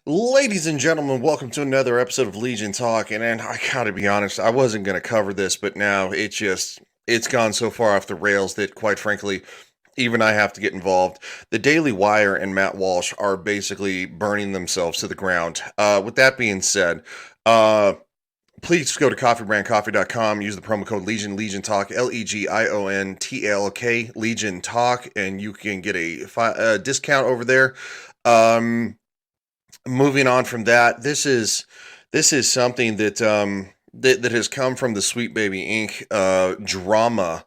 Ladies and gentlemen, welcome to another episode of Legion Talk. And I gotta be honest, I wasn't gonna cover this, but now it's gone so far off the rails that quite frankly, even I have to get involved. The Daily Wire and Matt Walsh are basically burning themselves to the ground. With that being said, uh, please go to coffeebrandcoffee.com, use the promo code Legion Talk, LEGIONTALK, Legion Talk, and you can get a discount over there. Moving on from that, this is something that has come from the Sweet Baby Inc. Drama.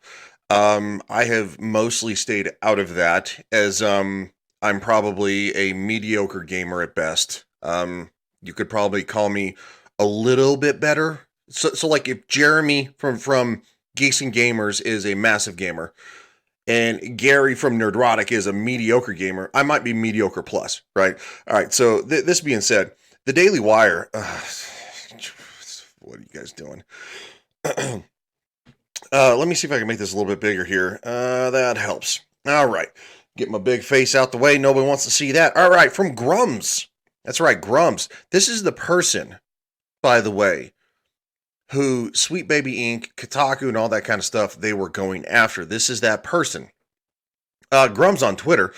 I have mostly stayed out of that as I'm probably a mediocre gamer at best. You could probably call me a little bit better. So like if Jeremy from Geeks and Gamers is a massive gamer, and Gary from Nerdrotic is a mediocre gamer, I might be mediocre plus, right? All right. So this being said, the Daily Wire. What are you guys doing? Let me see if I can make this a little bit bigger here. That helps. All right. Get my big face out the way. Nobody wants to see that. All right. From Grums. That's right, Grums. This is the person, by the way, who Sweet Baby Inc., Kotaku, and all that kind of stuff they were going after. This is that person. Grums on Twitter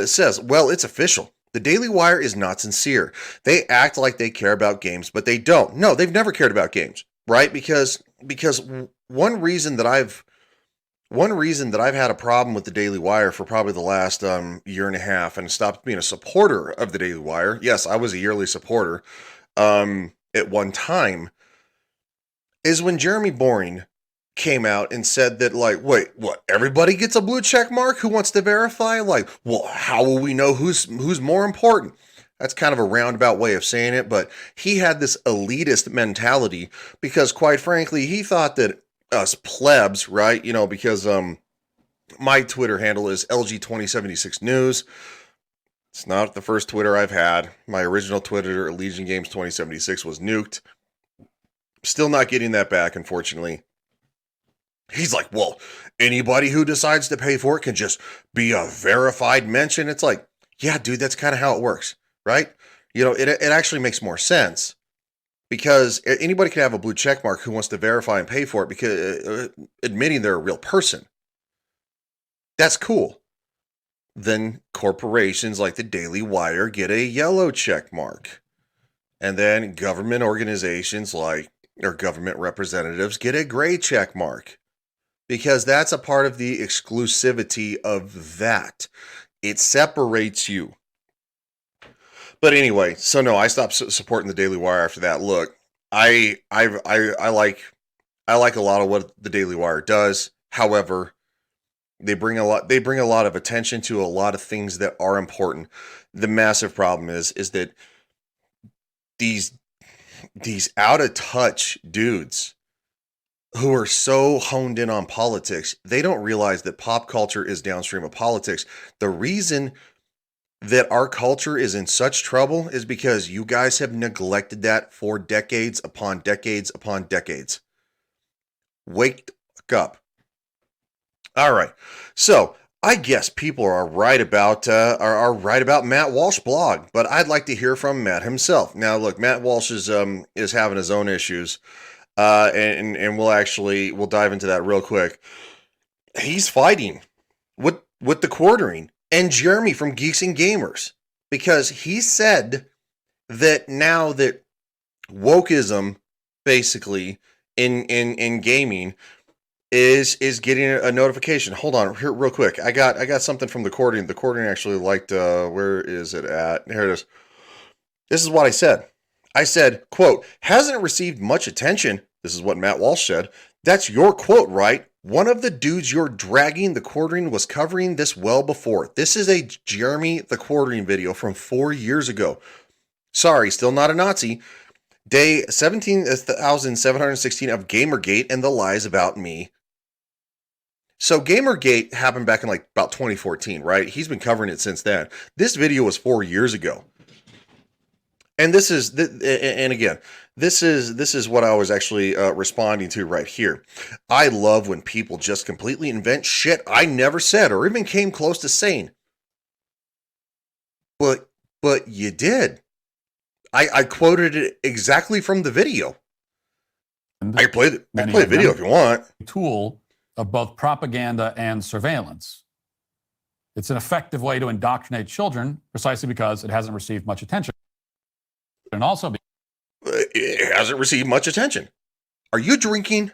says, well, it's official. The Daily Wire is not sincere. They act like they care about games, but they don't. No, they've never cared about games, right? Because one reason that I've had a problem with the Daily Wire for probably the last year and a half and stopped being a supporter of the Daily Wire. Yes, I was a yearly supporter at one time, is when Jeremy Boring came out and said that, like, wait, what? Everybody gets a blue check mark who wants to verify? Like, well, how will we know who's more important? That's kind of a roundabout way of saying it, but he had this elitist mentality because, quite frankly, he thought that us plebs, right? Because my Twitter handle is LG2076 News. It's not the first Twitter I've had. My original Twitter, Legion Games 2076, was nuked. Still not getting that back, unfortunately. He's like, well, anybody who decides to pay for it can just be a verified mention. It's like, yeah, dude, that's kind of how it works, right? It actually makes more sense because anybody can have a blue check mark who wants to verify and pay for it because admitting they're a real person. That's cool. Then corporations like the Daily Wire get a yellow check mark. And then government organizations or government representatives get a gray check mark. Because that's a part of the exclusivity of that. It separates you. But anyway, so no, I stopped supporting the Daily Wire after that. Look, I like a lot of what the Daily Wire does. However, they bring a lot of attention to a lot of things that are important. The massive problem is that these out of touch dudes who are so honed in on politics, they don't realize that pop culture is downstream of politics. The reason that our culture is in such trouble is because you guys have neglected that for decades upon decades upon decades. Wake up. All right. So I guess people are right about Matt Walsh blog, but I'd like to hear from Matt himself. Now, look, Matt Walsh is having his own issues. And we'll dive into that real quick. He's fighting with the quartering and Jeremy from Geeks and Gamers because he said that now that wokeism basically in gaming is getting a notification. Hold on here real quick. I got something from the quartering. The quartering actually liked where is it at? Here it is. This is what I said. I said, quote, hasn't received much attention. This is what Matt Walsh said. That's your quote, right? One of the dudes you're dragging the quartering was covering this well before. This is a Jeremy the quartering video from 4 years ago. Sorry, still not a Nazi. Day 17,716 of Gamergate and the lies about me. So Gamergate happened back in like about 2014, right? He's been covering it since then. This video was 4 years ago. And this is what I was actually responding to right here. I love when people just completely invent shit I never said or even came close to saying. But you did. I quoted it exactly from the video. I can play the video if you want. Tool of both propaganda and surveillance. It's an effective way to indoctrinate children precisely because it hasn't received much attention. And also, it hasn't received much attention. Are you drinking?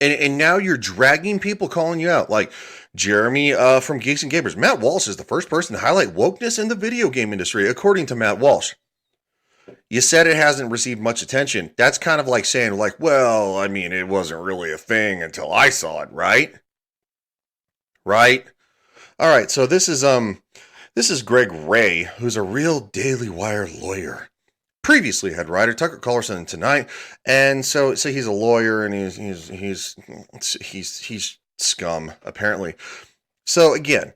And now you're dragging people calling you out, like Jeremy from Geeks and Gamers. Matt Walsh is the first person to highlight wokeness in the video game industry, according to Matt Walsh. You said it hasn't received much attention. That's kind of like saying, like, well, I mean, it wasn't really a thing until I saw it, right? Right? All right, so this is Greg Ray, who's a real Daily Wire lawyer. Previously head writer Tucker Carlson tonight, and so he's a lawyer, and he's scum apparently. So again,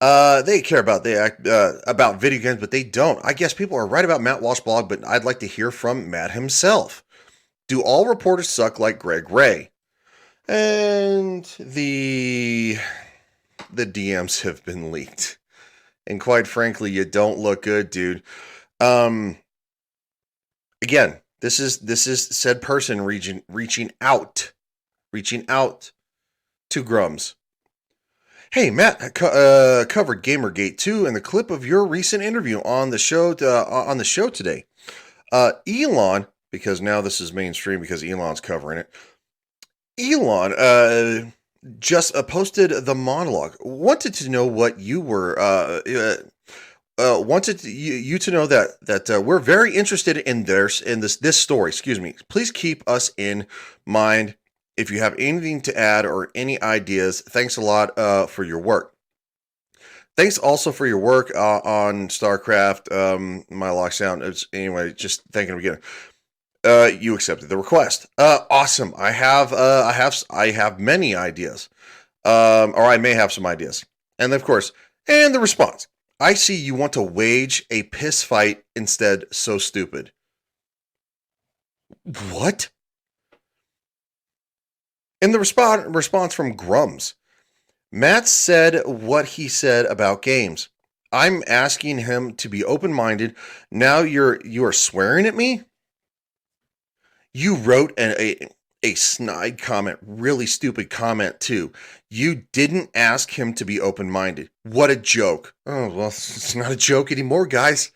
they care about video games, but they don't. I guess people are right about Matt Walsh's blog, but I'd like to hear from Matt himself. Do all reporters suck like Greg Ray? And the DMs have been leaked, and quite frankly, you don't look good, dude. Again, this is said person reaching out to Grums. Hey, Matt covered Gamergate 2 and the clip of your recent interview on the show today. Elon, because now this is mainstream because Elon's covering it. Elon just posted the monologue. Wanted to know what you were wanted you to know that we're very interested in this story. Excuse me. Please keep us in mind if you have anything to add or any ideas. Thanks a lot for your work. Thanks also for your work on StarCraft. My lockdown. Anyway, just thanking him again. You accepted the request. Awesome. I have many ideas. Or I may have some ideas. And of course, and the response. I see you want to wage a piss fight instead. So stupid. What? In the response from Grums, Matt said what he said about games. I'm asking him to be open-minded. Now you are swearing at me? You wrote a snide comment, really stupid comment too. You didn't ask him to be open-minded. What a joke. Oh, well, it's not a joke anymore, guys.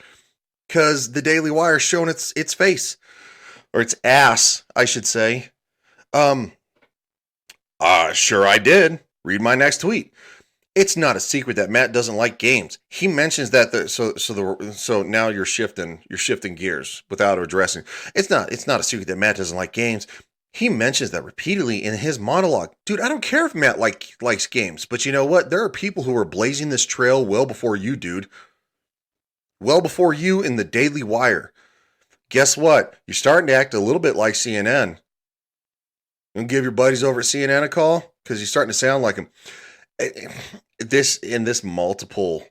Because the Daily Wire's shown its face. Or its ass, I should say. Sure I did. Read my next tweet. It's not a secret that Matt doesn't like games. He mentions that so now you're shifting gears without addressing. It's not a secret that Matt doesn't like games. He mentions that repeatedly in his monologue. Dude, I don't care if Matt likes games, but you know what? There are people who are blazing this trail well before you, dude. Well before you in the Daily Wire. Guess what? You're starting to act a little bit like CNN. You give your buddies over at CNN a call because you're starting to sound like them. This multiple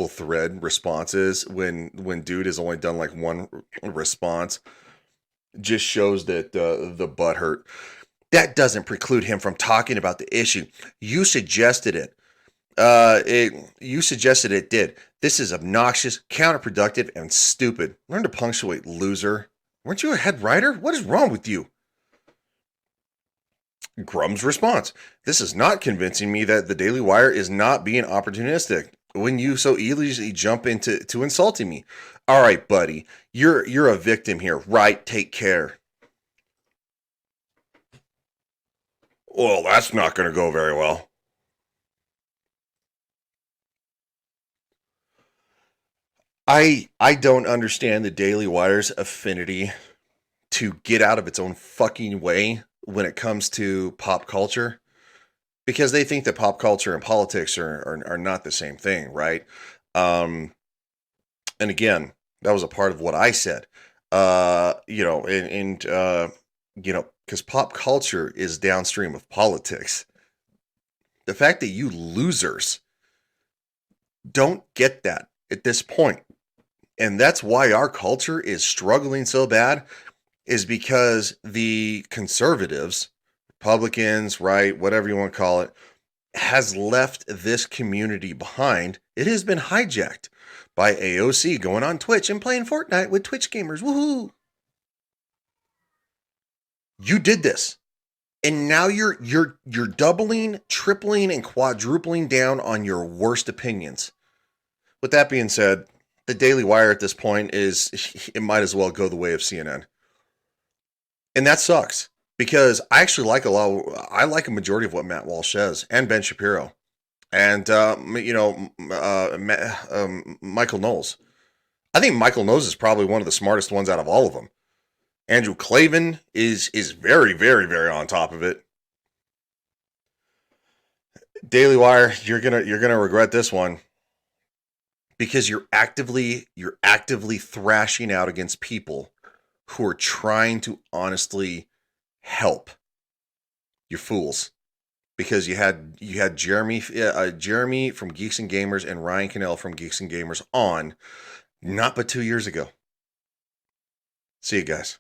thread responses when dude has only done like one response just shows that the butt hurt. That doesn't preclude him from talking about the issue. You suggested it. You suggested it did. This is obnoxious, counterproductive, and stupid. Learn to punctuate, loser. Weren't you a head writer? What is wrong with you? Grum's response. This is not convincing me that the Daily Wire is not being opportunistic when you so easily jump into insulting me. All right, buddy. You're a victim here, right? Take care. Well, that's not going to go very well. I don't understand the Daily Wire's affinity to get out of its own fucking way when it comes to pop culture, because they think that pop culture and politics are not the same thing, right? And again, that was a part of what I said, because pop culture is downstream of politics. The fact that you losers don't get that at this point, and that's why our culture is struggling so bad, is because the conservatives, Republicans, right, whatever you want to call it, has left this community behind It has been hijacked by AOC going on Twitch and playing Fortnite with Twitch gamers. Woohoo! You did this. And now you're doubling, tripling, and quadrupling down on your worst opinions. With that being said, the Daily Wire at this point it might as well go the way of CNN. And that sucks because I actually like a majority of what Matt Walsh says and Ben Shapiro and Michael Knowles. I think Michael Knowles is probably one of the smartest ones out of all of them. Andrew Klavan is very, very, very on top of it. Daily Wire, you're gonna regret this one because you're actively thrashing out against people who are trying to honestly help. You're fools because you had Jeremy from Geeks and Gamers and Ryan Cannell from Geeks and Gamers on not but 2 years ago. See you guys.